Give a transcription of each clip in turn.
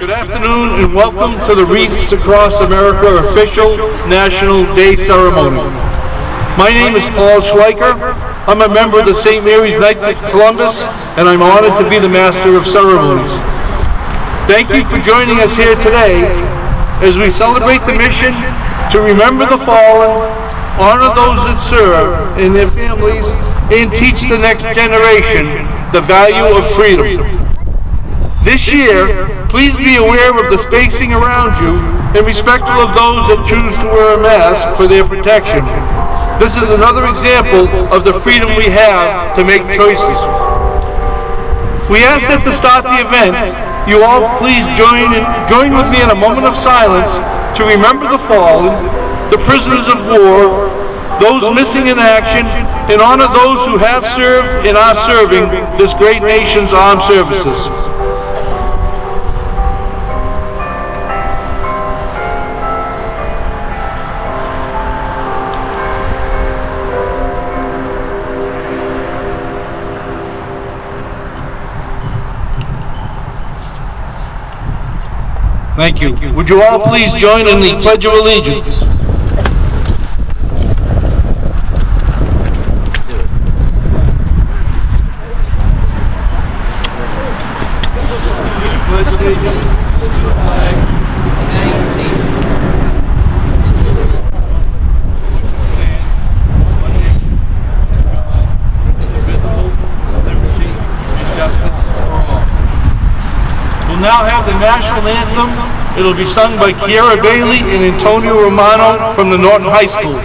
Good afternoon and welcome to the Wreaths Across America official National Day ceremony. My name is Paul Schleicher. I'm a member of the St. Mary's Knights of Columbus and I'm honored to be the Master of Ceremonies. Thank you for joining us here today as we celebrate the mission to remember the fallen, honor those that serve and their families, and teach the next generation the value of freedom. This year, please be aware of the spacing around you and respectful of those that choose to wear a mask for their protection. This is another example of the freedom we have to make choices. We ask that to start the event, you all please join with me in a moment of silence to remember the fallen, the prisoners of war, those missing in action, and honor those who have served and are serving this great nation's armed services. Thank you. Would you all please join in the Pledge of Allegiance? Pledge allegiance to the flag of the United States of America, one nation, under God, indivisible, with liberty and justice for all. We'll now have the national anthem. It'll be sung by Kiera Bailey and Antonio Romano from the Norton High School.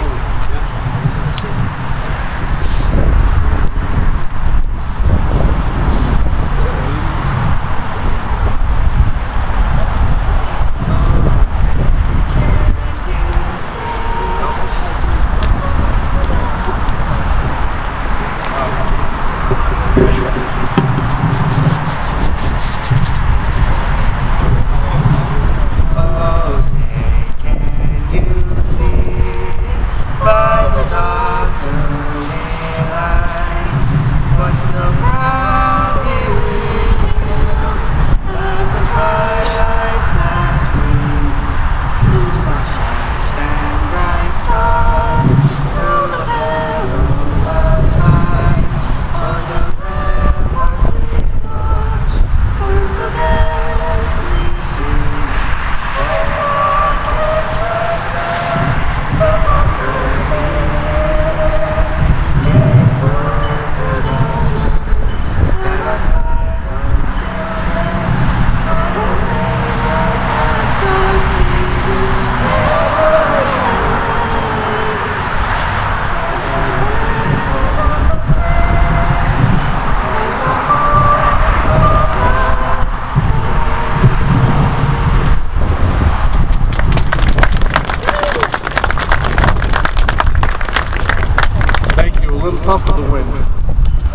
Tough with the wind.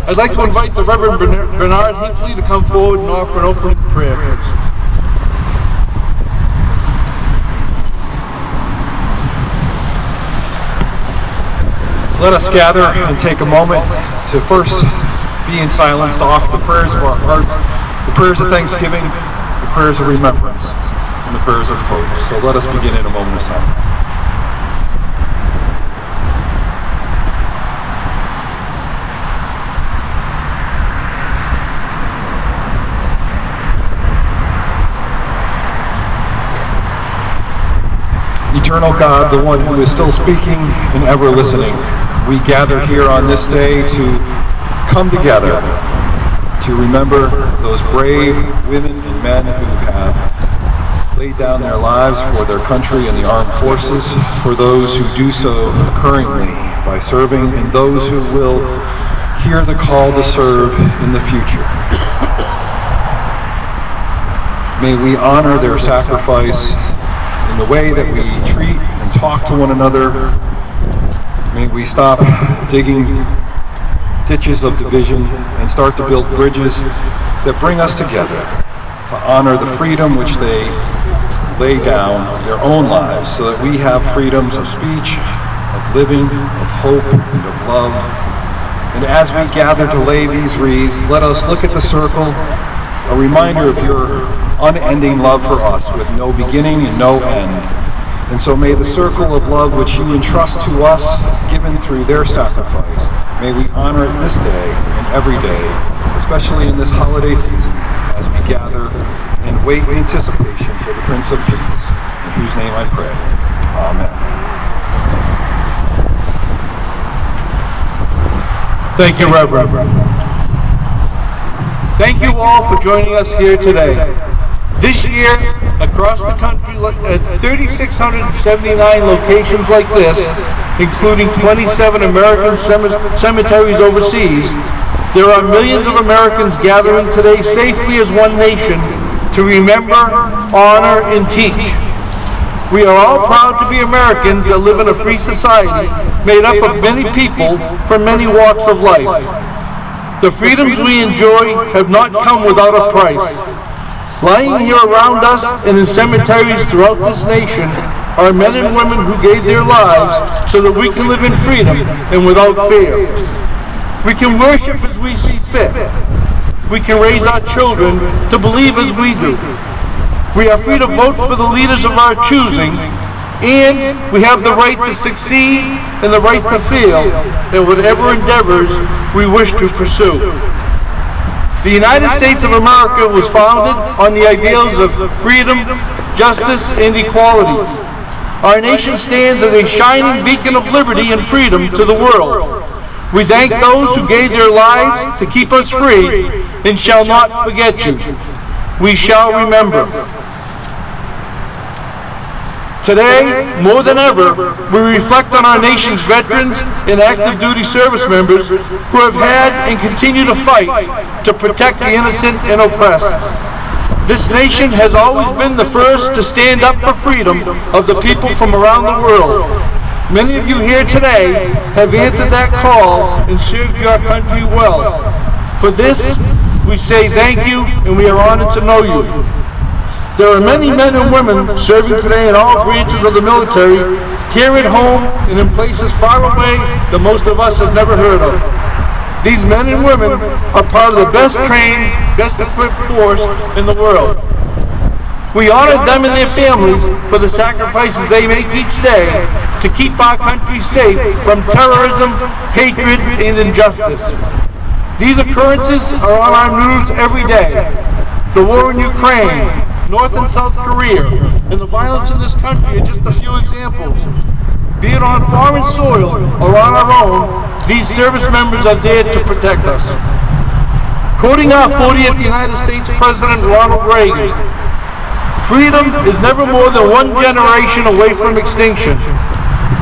I'd like to invite the Reverend Bernard Hinckley to come forward and offer an opening prayer. Let us gather and take a moment to first be in silence to offer the prayers of our hearts, the prayers of thanksgiving, the prayers of remembrance, and the prayers of hope. So let us begin in a moment of silence. Eternal God, the one who is still speaking and ever listening, we gather here on this day to come together to remember those brave women and men who have laid down their lives for their country and the armed forces, for those who do so currently by serving, and those who will hear the call to serve in the future. May we honor their sacrifice in the way that we treat and talk to one another. May we stop digging ditches of division and start to build bridges that bring us together to honor the freedom which they lay down their own lives so that we have freedoms of speech, of living, of hope, and of love. And as we gather to lay these wreaths, let us look at the circle, a reminder of your unending love for us with no beginning and no end. And so may the circle of love which you entrust to us, given through their sacrifice, may we honor it this day and every day, especially in this holiday season, as we gather and wait in anticipation for the Prince of Peace, in whose name I pray. Amen. Thank you, Reverend. Thank you all for joining us here today. This year, across the country, at 3,679 locations like this, including 27 American cemeteries overseas, there are millions of Americans gathering today safely as one nation to remember, honor, and teach. We are all proud to be Americans that live in a free society made up of many people from many walks of life. The freedoms we enjoy have not come without a price. Lying here around us and in cemeteries throughout this nation are men and women who gave their lives so that we can live in freedom and without fear. We can worship as we see fit. We can raise our children to believe as we do. We are free to vote for the leaders of our choosing, and we have the right to succeed and the right to fail in whatever endeavors we wish to pursue. The United States of America was founded on the ideals of freedom, justice, and equality. Our nation stands as a shining beacon of liberty and freedom to the world. We thank those who gave their lives to keep us free and shall not forget you. We shall remember. Today, more than ever, we reflect on our nation's veterans and active duty service members who have had and continue to fight to protect the innocent and oppressed. This nation has always been the first to stand up for freedom of the people from around the world. Many of you here today have answered that call and served your country well. For this, we say thank you, and we are honored to know you. There are many men and women serving today in all branches of the military, here at home and in places far away that most of us have never heard of. These men and women are part of the best trained, best equipped force in the world. We honor them and their families for the sacrifices they make each day to keep our country safe from terrorism, hatred, and injustice. These occurrences are on our news every day. The war in Ukraine, North and South Korea, and the violence in this country are just a few examples. Be it on foreign soil or on our own, these service members are there to protect us. Quoting our 40th United States President Ronald Reagan, "Freedom is never more than one generation away from extinction.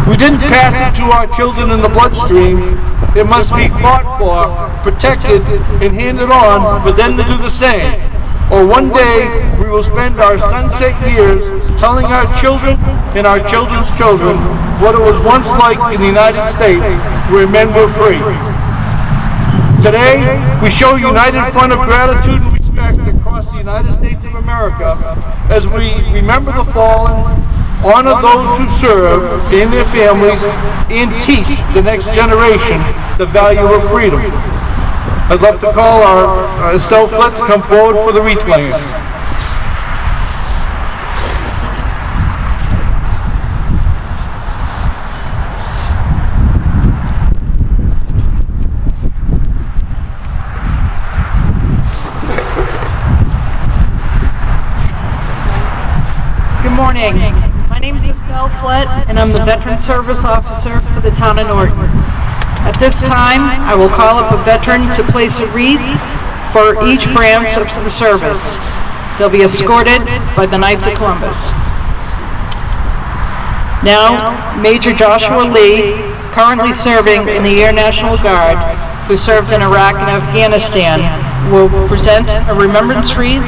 We didn't pass it to our children in the bloodstream. It must be fought for, protected, and handed on for them to do the same. Or one day we will spend our sunset years telling our children and our children's children what it was once like in the United States where men were free." Today, we show a united front of gratitude and respect across the United States of America as we remember the fallen, honor those who serve and their families, and teach the next generation the value of freedom. I'd love to call our Estelle Flett to come forward for the wreath laying. Good morning. My name is Estelle Flett, and I'm the Veteran Service Officer for the town of Norton. At this time, I will call up a veteran to place a wreath for each branch of the service. They'll be escorted by the Knights of Columbus. Now, Major Joshua Lee, currently serving in the Air National Guard, who served in Iraq and Afghanistan, will present a remembrance wreath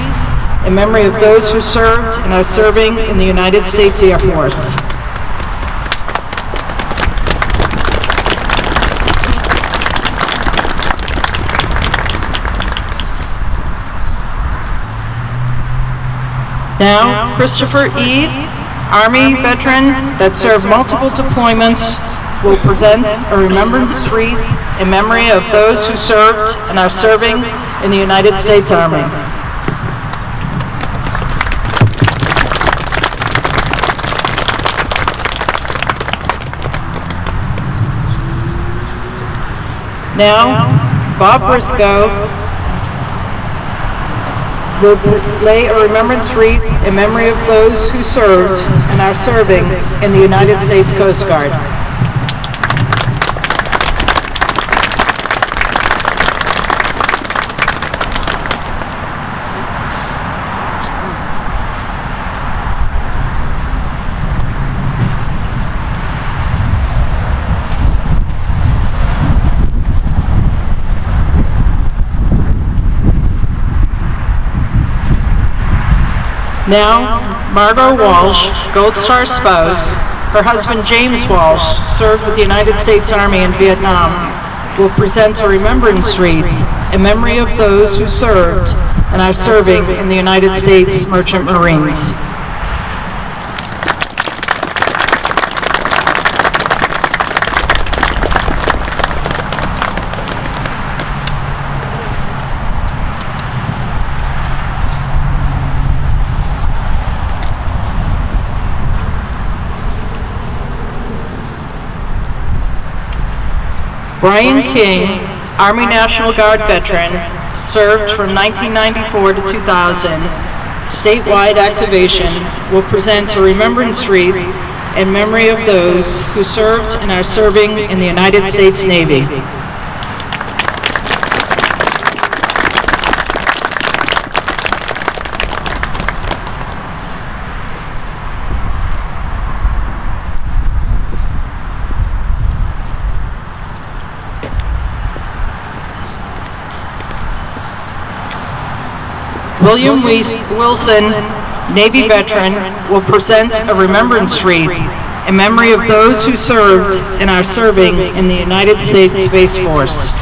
in memory of those who served and are serving in the United States Air Force. Now, Christopher E., Army veteran that served multiple deployments, will present a remembrance wreath in memory of those who served and are serving in the United States Army. Now, Bob Briscoe will lay a remembrance wreath in memory of those who served and are serving in the United States Coast Guard. Now, Margot Walsh, Gold Star spouse, her husband James Walsh served with the United States Army in Vietnam, will present a remembrance wreath in memory of those who served and are serving in the United States Merchant Marines. Brian King, Army National Guard veteran, served from 1994 to 2000. Statewide activation will present a remembrance wreath in memory of those who served and are serving in the United States Navy. William Wilson, Navy veteran, will present a remembrance wreath in memory of those who served and are serving in the United States Space Force.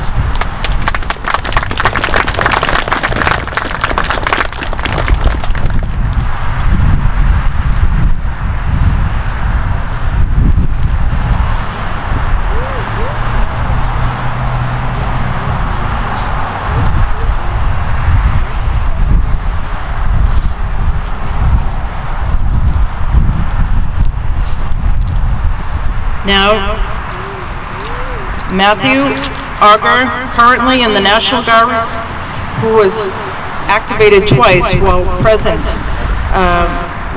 Now, Matthew Auger, currently in the National Guards, who was activated twice while present,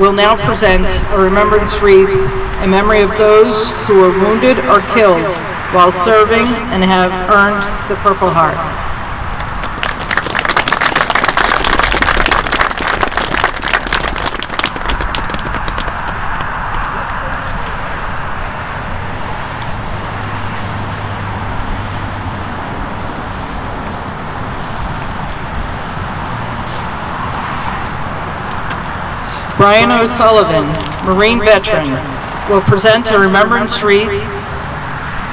will now present a remembrance wreath in memory of those who were wounded or killed while serving and have earned the Purple Heart. Brian O'Sullivan, Marine veteran, will present a remembrance wreath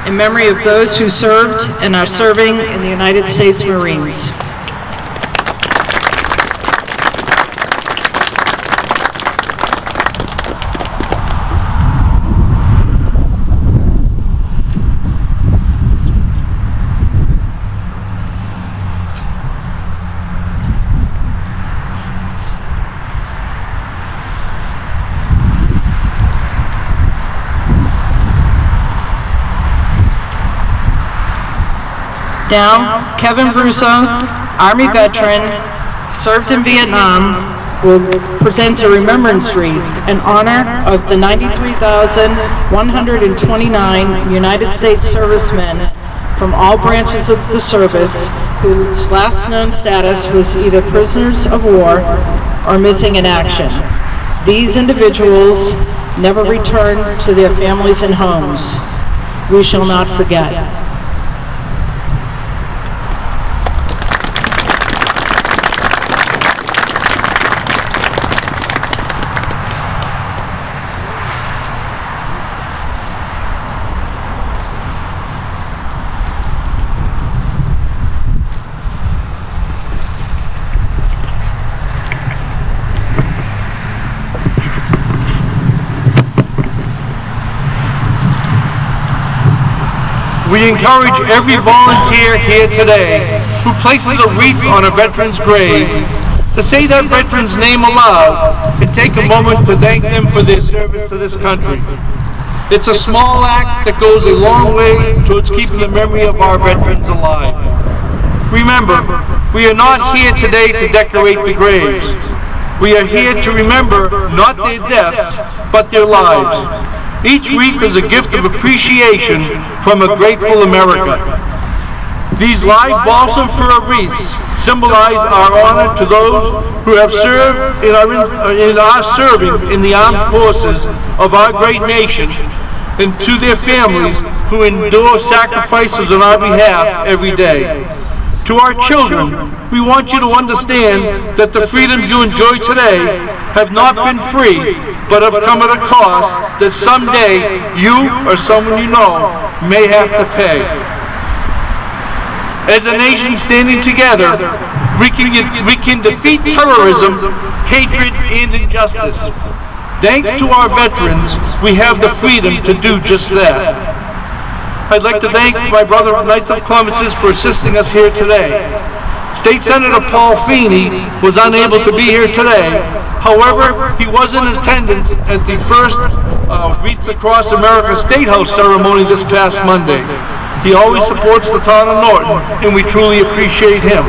in memory of those who served and are serving in the United States Marines. Now, Kevin Brusso, Army veteran, served in Vietnam, will present a remembrance wreath in honor of the 93,129 United States servicemen from all branches of the service whose last known status was either prisoners of war or missing in action. These individuals never returned to their families and homes. We shall not forget. We encourage every volunteer here today who places a wreath on a veteran's grave to say that veteran's name aloud and take a moment to thank them for their service to this country. It's a small act that goes a long way towards keeping the memory of our veterans alive. Remember, we are not here today to decorate the graves. We are here to remember not their deaths, but their lives. Each wreath is a gift of appreciation from a grateful America. These live balsam fir wreaths symbolize our honor to those who have served and are serving in the armed forces of our great nation, and to their families who endure sacrifices on our behalf every day. To our children, we want you to understand that the freedoms you enjoy today have not been free, but have come at a cost that someday you or someone you know may have to pay. As a nation standing together, we can defeat terrorism, hatred, and injustice. Thanks to our veterans, we have the freedom to do just that. I'd like to thank my brother Knights of Columbus for assisting us here today. State Senator Paul Feeney was unable to be here today. However, he was in attendance at the first Wreaths Across America State House ceremony this past Monday. He always supports the town of Norton, and we truly appreciate him.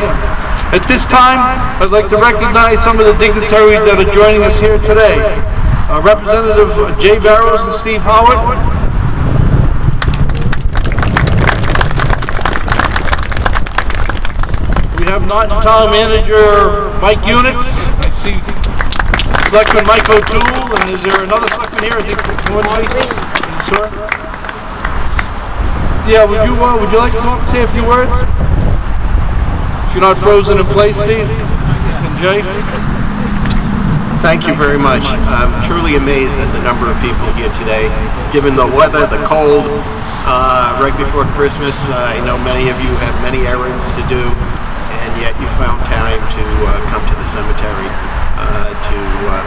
At this time, I'd like to recognize some of the dignitaries that are joining us here today. Representative Jay Barrows and Steve Howard. We have Norton Town Manager Mike Units. I see Selectman Mike O'Toole, and is there another selectman here? I think sir. Yeah, would you like to come up and say a few words? If you're not frozen in place, Steve and Jay. Thank you very much. I'm truly amazed at the number of people here today. Given the weather, the cold, right before Christmas, I know many of you have many errands to do, and yet you found time to come to the cemetery to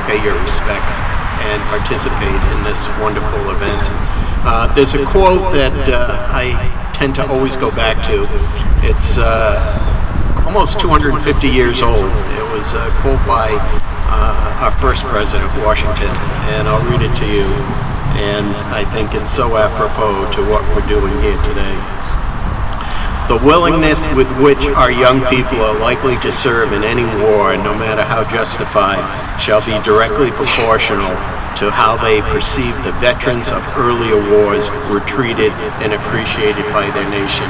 pay your respects and participate in this wonderful event. There's a quote that I tend to always go back to. It's almost 250 years old. It was a quote by our first president, Washington, and I'll read it to you. And I think it's so apropos to what we're doing here today. The willingness with which our young people are likely to serve in any war, no matter how justified, shall be directly proportional to how they perceive the veterans of earlier wars were treated and appreciated by their nation.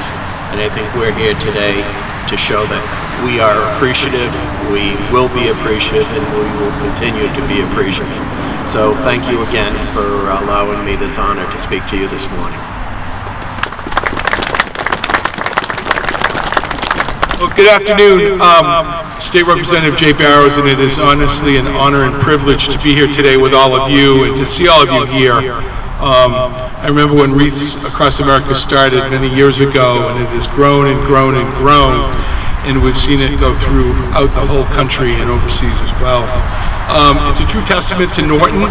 And I think we're here today to show that we are appreciative, we will be appreciative, and we will continue to be appreciative. So thank you again for allowing me this honor to speak to you this morning. Well, good afternoon, State Representative Jay Barrows, and it is honestly an honor and privilege to be here today with all of you and to see all of you here. I remember when Wreaths Across America started many years ago, and it has grown and grown and grown, and we've seen it go throughout the whole country and overseas as well. It's a true testament to Norton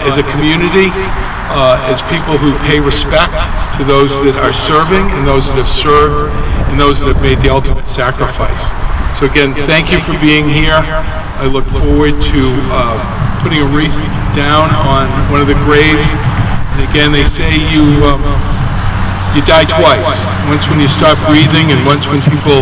as a community, as people who pay respect to those that are serving and those that have served and those that have made the ultimate sacrifice. So again, thank you for being here. I look forward to putting a wreath down on one of the graves. And again, they say you die twice. Once when you stop breathing, and once when people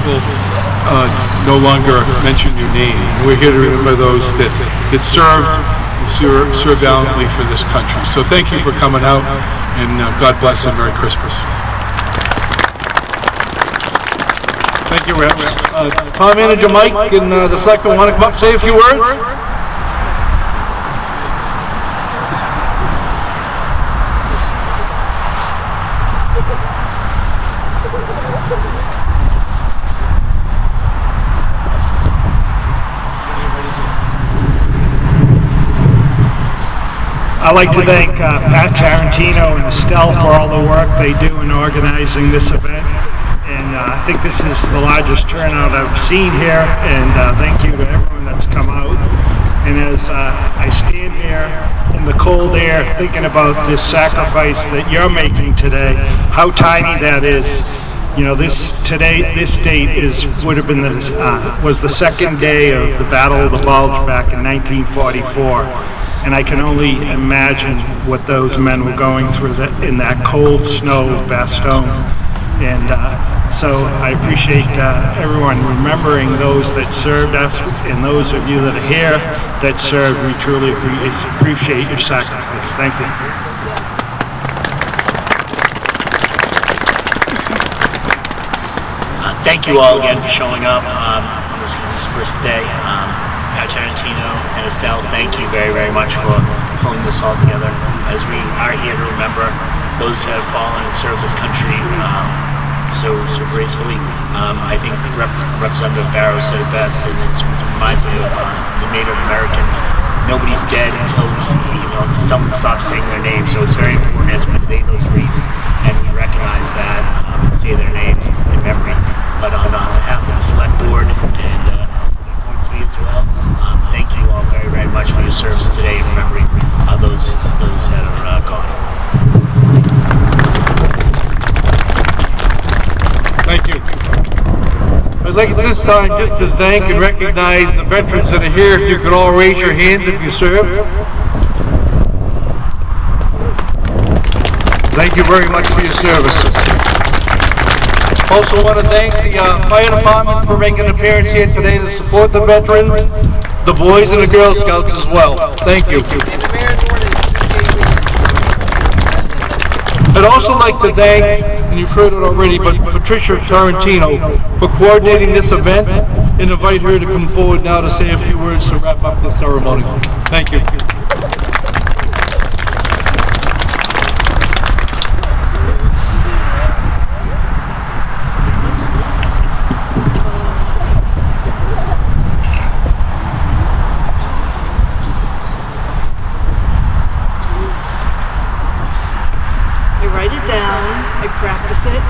no longer mention your name. And we're here to remember those that served and served valiantly for this country. So thank you for coming out, and God bless and Merry Christmas. Thank you, Reps. Town Manager Mike and the Selectman want to come up and say a few words? I'd like to thank Pat Tarantino and Estelle for all the work they do in organizing this event. And I think this is the largest turnout I've seen here, and thank you to everyone that's come out. And as I stand here in the cold air thinking about this sacrifice that you're making today, how tiny that is. You know, this date would have been was the second day of the Battle of the Bulge back in 1944. and I can only imagine what those men were going through in that cold snow of Bastogne. And so I appreciate everyone remembering those that served us, and those of you that are here that served. We truly appreciate your sacrifice. Thank you. Thank you all again for showing up on this brisk day. Pat Tarantino and Estelle, thank you very, very much for pulling this all together as we are here to remember those who have fallen and served this country so gracefully. I think Representative Barrow said it best, and it reminds me of the Native Americans. Nobody's dead until someone stops saying their name. So it's very important as we lay those wreaths and we recognize that, say their names in memory. But on behalf of the select board and me as well, thank you all very, very much for your service today in remembering those that are gone. Thank you. I'd like at this time just to thank and recognize the veterans that are here. If you could all raise your hands if you served. Thank you very much for your service. Also want to thank the fire department for making an appearance here today to support the veterans, the boys and the Girl Scouts as well. Thank you. I'd also like to thank, and you've heard it already, but Patricia Tarantino for coordinating this event, and invite her to come forward now to say a few words to wrap up the ceremony. Thank you.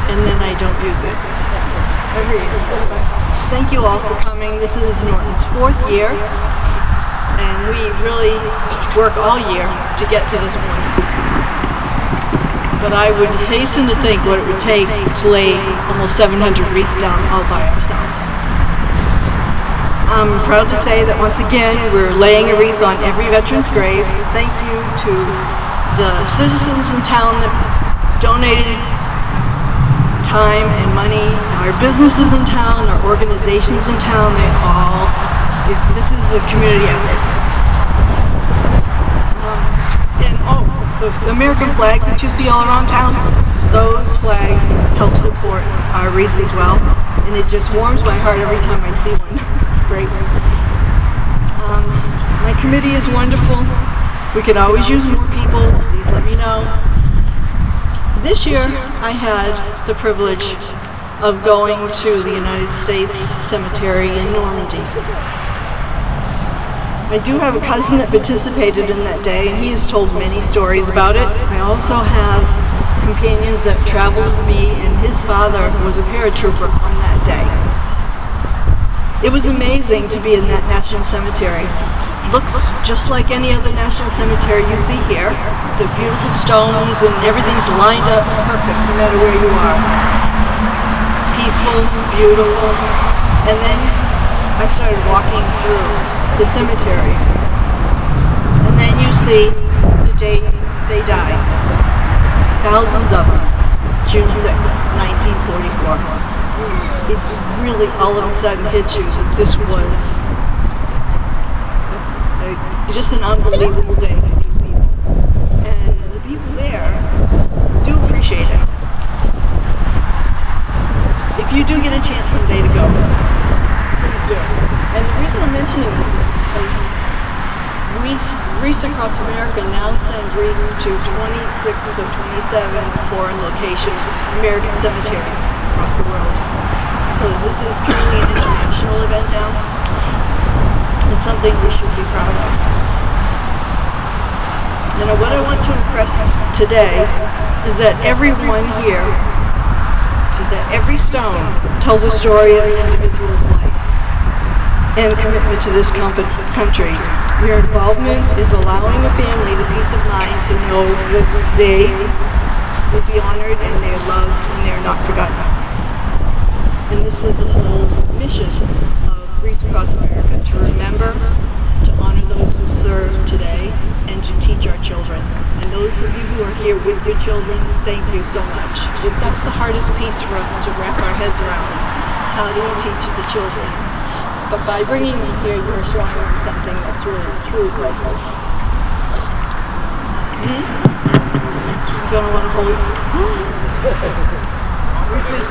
And then I don't use it every year. Thank you all for coming. This is Norton's 4th year, and we really work all year to get to this point. But I would hasten to think what it would take to lay almost 700 wreaths down all by ourselves. I'm proud to say that once again we're laying a wreath on every veteran's grave. Thank you to the citizens in town that donated time and money, our businesses in town, our organizations in town, this is a community effort. And the American flags that you see all around town, those flags help support our wreaths as well. And it just warms my heart every time I see one. It's great. My committee is wonderful. We could always use more people. Please let me know. This year, I had the privilege of going to the United States Cemetery in Normandy. I do have a cousin that participated in that day, and he has told many stories about it. I also have companions that traveled with me, and his father was a paratrooper on that day. It was amazing to be in that national cemetery. Looks just like any other national cemetery you see here. The beautiful stones and everything's lined up perfect no matter where you are. Peaceful, beautiful. And then I started walking through the cemetery. And then you see the date they died. Thousands of them. June 6, 1944. It really all of a sudden hits you that this was just an unbelievable day for these people. And the people there do appreciate it. If you do get a chance someday to go, please do. And the reason I'm mentioning this is because Wreaths Across America now send wreaths to 26 or 27 foreign locations, American cemeteries across the world. So this is truly an international event now. It's something we should be proud of. You know, what I want to impress today is that everyone here, so that every stone tells a story of an individual's life and commitment to this country. Your involvement is allowing a family the peace of mind to know that they will be honored and they're loved and they're not forgotten. And this was the whole mission of Wreaths Across America, to remember, to honor those who serve today and to teach our children. And those of you who are here with your children, thank you so much. That's the hardest piece for us to wrap our heads around is how do you teach the children? But by bringing them here, you're showing them something that's really, truly priceless. You're gonna want to hold.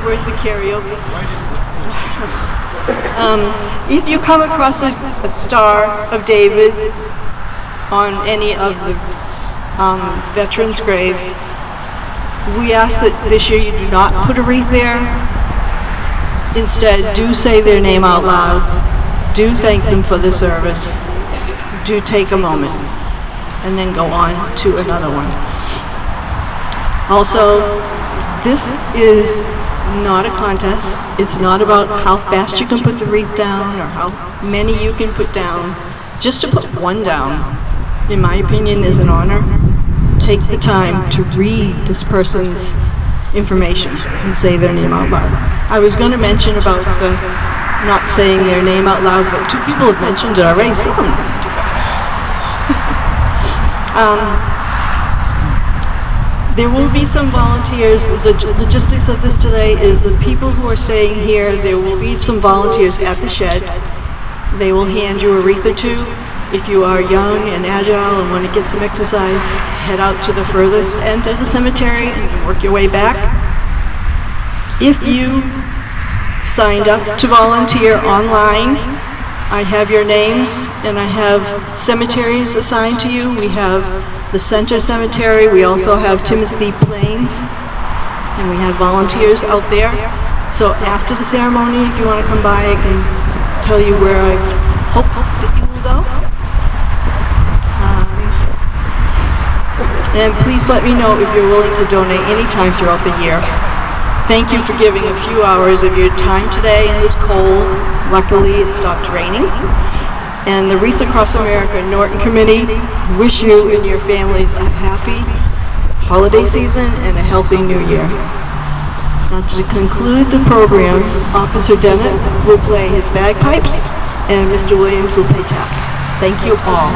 Where's the karaoke? If you come across a Star of David on any of the veterans' graves, we ask that this year you do not put a wreath there. Instead, do say their name out loud. Do thank them for the service. Do take a moment and then go on to another one. Also, this is not a contest. It's not about how fast you can put the wreath down or how many you can put down. Just to put one down, in my opinion, is an honor. Take the time to read this person's information and say their name out loud. I was going to mention about the not saying their name out loud, but two people have mentioned it already. Say them. There will be some volunteers. The logistics of this today is the people who are staying here, there will be some volunteers at the shed. They will hand you a wreath or two. If you are young and agile and want to get some exercise, head out to the furthest end of the cemetery and then work your way back. If you signed up to volunteer online, I have your names and I have cemeteries assigned to you. We have the Center Cemetery, we also have Timothy Plains, and we have volunteers out there. So after the ceremony, if you want to come by, I can tell you where I hope that you will go. And please let me know if you're willing to donate any time throughout the year. Thank you for giving a few hours of your time today in this cold. Luckily, it stopped raining. And the Wreaths Across America Norton Committee wish you and your families a happy holiday season and a healthy new year. Now to conclude the program, Officer Dennett will play his bagpipes and Mr. Williams will play taps. Thank you all.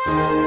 you.